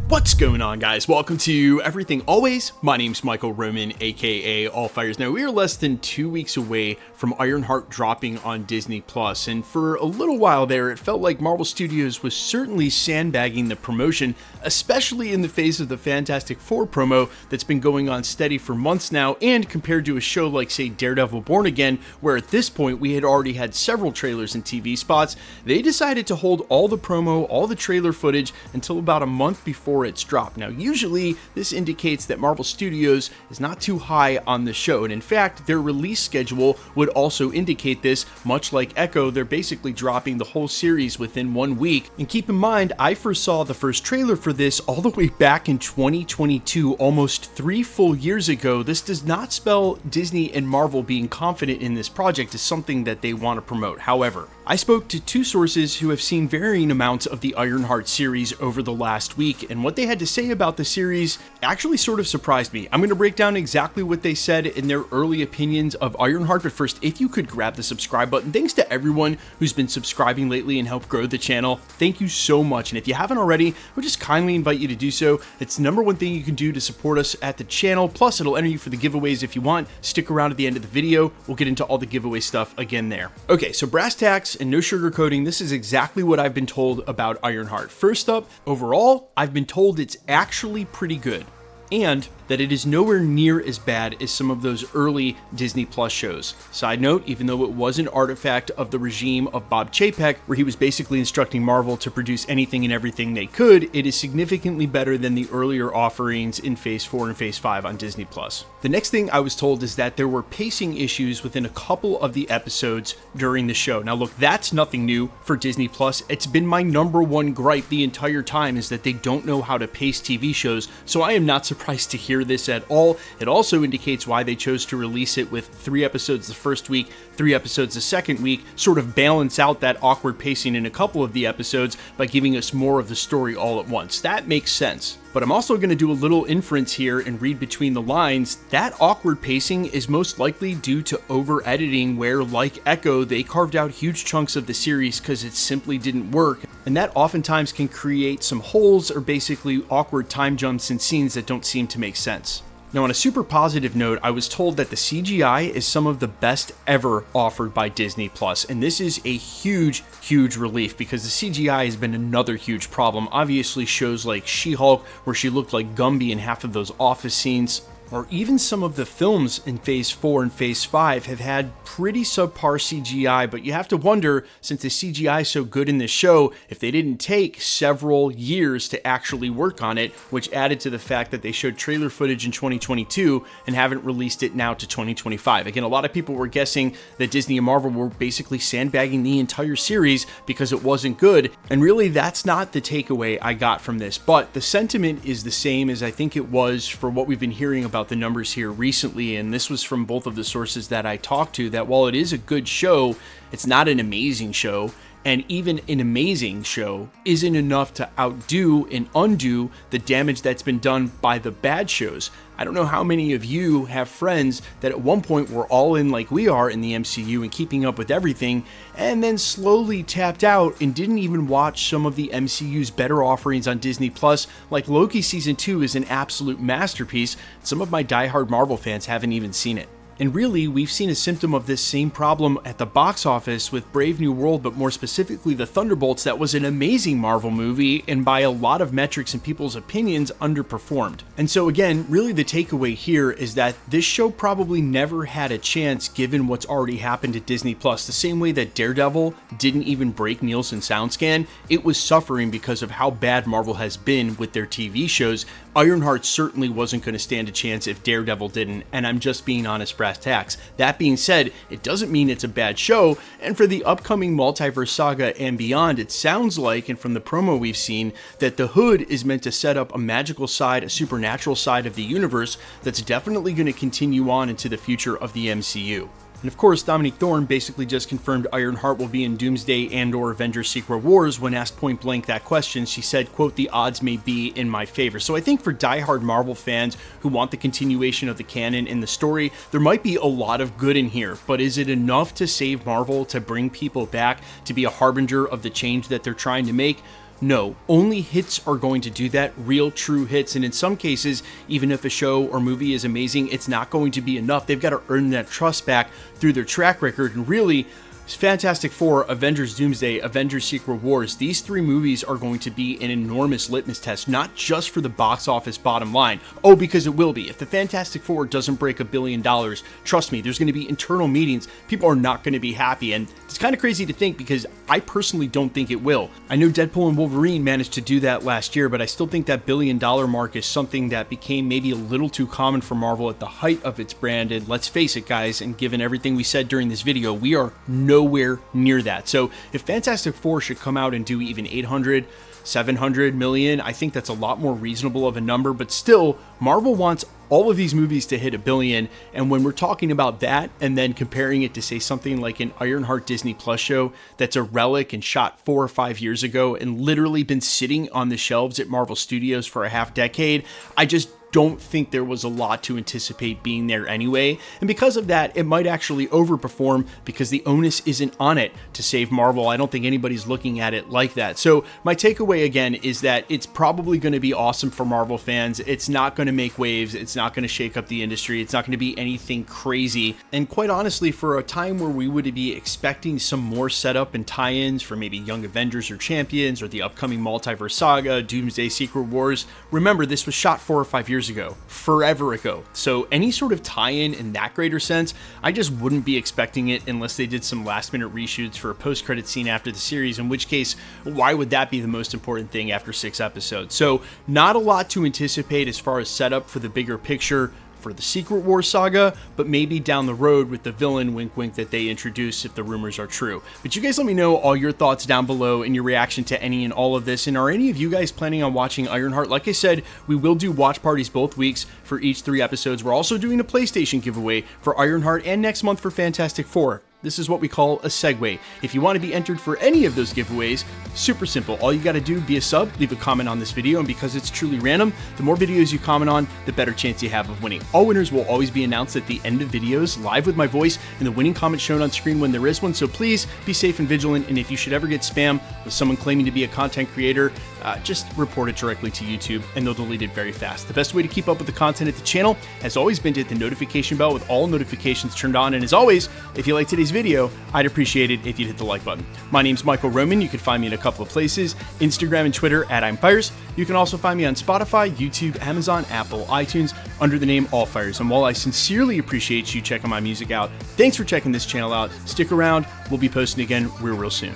What's going on, guys? Welcome to Everything Always. My name's Michael Roman, aka Allfires. Now, we are less than 2 weeks away from Ironheart dropping on Disney+, and for a little while there, it felt like Marvel Studios was certainly sandbagging the promotion, especially in the face of the Fantastic Four promo that's been going on steady for months now, and compared to a show like, say, Daredevil Born Again, where at this point we had already had several trailers and TV spots, they decided to hold all the promo, all the trailer footage until about a month before its drop. Now, usually this indicates that Marvel Studios is not too high on the show, and in fact, their release schedule would also indicate this. Much like Echo, they're basically dropping the whole series within 1 week. And keep in mind, I first saw the first trailer for this all the way back in 2022, almost 3 full years ago. This does not spell Disney and Marvel being confident in this project is something that they want to promote. However, I spoke to 2 sources who have seen varying amounts of the Ironheart series over the last week, and what they had to say about the series actually sort of surprised me. I'm going to break down exactly what they said in their early opinions of Ironheart, but first, if you could grab the subscribe button. Thanks to everyone who's been subscribing lately and helped grow the channel. Thank you so much, and if you haven't already, we just kindly invite you to do so. It's the #1 thing you can do to support us at the channel, plus it'll enter you for the giveaways if you want. Stick around at the end of the video. We'll get into all the giveaway stuff again there. Okay, so brass tacks and no sugarcoating, this is exactly what I've been told about Ironheart. First up, overall, I've been told it's actually pretty good, and that it is nowhere near as bad as some of those early Disney Plus shows. Side note, even though it was an artifact of the regime of Bob Chapek, where he was basically instructing Marvel to produce anything and everything they could, it is significantly better than the earlier offerings in Phase 4 and Phase 5 on Disney Plus. The next thing I was told is that there were pacing issues within a couple of the episodes during the show. Now look, that's nothing new for Disney Plus. It's been my #1 gripe the entire time, is that they don't know how to pace TV shows, so I am not surprised to hear this at all. It also indicates why they chose to release it with 3 episodes the first week, 3 episodes the second week, sort of balance out that awkward pacing in a couple of the episodes by giving us more of the story all at once. That makes sense. But I'm also going to do a little inference here and read between the lines. That awkward pacing is most likely due to over-editing, where, like Echo, they carved out huge chunks of the series because it simply didn't work, and that oftentimes can create some holes or basically awkward time jumps in scenes that don't seem to make sense. Now, on a super positive note, I was told that the CGI is some of the best ever offered by Disney+, and this is a huge, huge relief because the CGI has been another huge problem. Obviously, shows like She-Hulk, where she looked like Gumby in half of those office scenes, or even some of the films in Phase 4 and Phase 5 have had pretty subpar CGI, but you have to wonder, since the CGI is so good in this show, if they didn't take several years to actually work on it, which added to the fact that they showed trailer footage in 2022 and haven't released it now to 2025. Again, a lot of people were guessing that Disney and Marvel were basically sandbagging the entire series because it wasn't good, and really that's not the takeaway I got from this, but the sentiment is the same as I think it was for what we've been hearing about the numbers here recently, and this was from both of the sources that I talked to, that while it is a good show, it's not an amazing show, and even an amazing show isn't enough to outdo and undo the damage that's been done by the bad shows. I don't know how many of you have friends that at one point were all in like we are in the MCU and keeping up with everything, and then slowly tapped out and didn't even watch some of the MCU's better offerings on Disney+, like Loki Season 2 is an absolute masterpiece. Some of my diehard Marvel fans haven't even seen it. And really, we've seen a symptom of this same problem at the box office with Brave New World, but more specifically the Thunderbolts. That was an amazing Marvel movie, and by a lot of metrics and people's opinions, underperformed. And so again, really the takeaway here is that this show probably never had a chance given what's already happened at Disney+. The same way that Daredevil didn't even break Nielsen SoundScan, it was suffering because of how bad Marvel has been with their TV shows. Ironheart certainly wasn't going to stand a chance if Daredevil didn't, and I'm just being honest, brass tacks. That being said, it doesn't mean it's a bad show, and for the upcoming Multiverse Saga and beyond, it sounds like, and from the promo we've seen, that the Hood is meant to set up a magical side, a supernatural side of the universe that's definitely going to continue on into the future of the MCU. And of course, Dominique Thorne basically just confirmed Ironheart will be in Doomsday and/or Avengers Secret Wars. When asked point blank that question, she said, quote, "The odds may be in my favor." So I think for diehard Marvel fans who want the continuation of the canon in the story, there might be a lot of good in here, but is it enough to save Marvel, to bring people back, to be a harbinger of the change that they're trying to make? No, only hits are going to do that, real true hits. And in some cases, even if a show or movie is amazing, it's not going to be enough. They've got to earn that trust back through their track record. And really, Fantastic Four, Avengers Doomsday, Avengers Secret Wars, these three movies are going to be an enormous litmus test, not just for the box office bottom line. Oh, because it will be. If the Fantastic Four doesn't break $1 billion, trust me, there's going to be internal meetings. People are not going to be happy. And it's kind of crazy to think because I personally don't think it will. I know Deadpool and Wolverine managed to do that last year, but I still think that $1 billion mark is something that became maybe a little too common for Marvel at the height of its brand. And let's face it, guys, and given everything we said during this video, we are nowhere near that. So if Fantastic Four should come out and do even 800, 700 million, I think that's a lot more reasonable of a number, but still, Marvel wants all of these movies to hit $1 billion. And when we're talking about that and then comparing it to say something like an Ironheart Disney Plus show that's a relic and shot 4 or 5 years ago and literally been sitting on the shelves at Marvel Studios for a half decade, I just don't think there was a lot to anticipate being there anyway. And because of that, it might actually overperform because the onus isn't on it to save Marvel. I don't think anybody's looking at it like that. So my takeaway again is that it's probably going to be awesome for Marvel fans. It's not going to make waves. It's not going to shake up the industry. It's not going to be anything crazy. And quite honestly, for a time where we would be expecting some more setup and tie-ins for maybe Young Avengers or Champions or the upcoming Multiverse Saga, Doomsday, Secret Wars, remember this was shot 4 or 5 years ago, forever ago. So any sort of tie-in in that greater sense, I just wouldn't be expecting it unless they did some last-minute reshoots for a post-credit scene after the series, in which case, why would that be the most important thing after 6 episodes? So not a lot to anticipate as far as setup for the bigger picture for the Secret Wars saga, but maybe down the road with the villain wink wink that they introduce if the rumors are true. But you guys let me know all your thoughts down below and your reaction to any and all of this. And are any of you guys planning on watching Ironheart? Like I said, we will do watch parties both weeks for each 3 episodes. We're also doing a PlayStation giveaway for Ironheart and next month for Fantastic Four. This is what we call a segue. If you want to be entered for any of those giveaways, super simple. All you got to do, be a sub, leave a comment on this video, and because it's truly random, the more videos you comment on, the better chance you have of winning. All winners will always be announced at the end of videos, live with my voice, and the winning comment shown on screen when there is one, so please be safe and vigilant, and if you should ever get spam with someone claiming to be a content creator, just report it directly to YouTube, and they'll delete it very fast. The best way to keep up with the content at the channel has always been to hit the notification bell with all notifications turned on, and as always, if you like today's video, I'd appreciate it if you'd hit the like button. My name's Michael Roman. You can find me in a couple of places, Instagram and Twitter at I'mFires. You can also find me on Spotify, YouTube, Amazon, Apple, iTunes under the name All Fires. And while I sincerely appreciate you checking my music out, thanks for checking this channel out. Stick around. We'll be posting again real soon.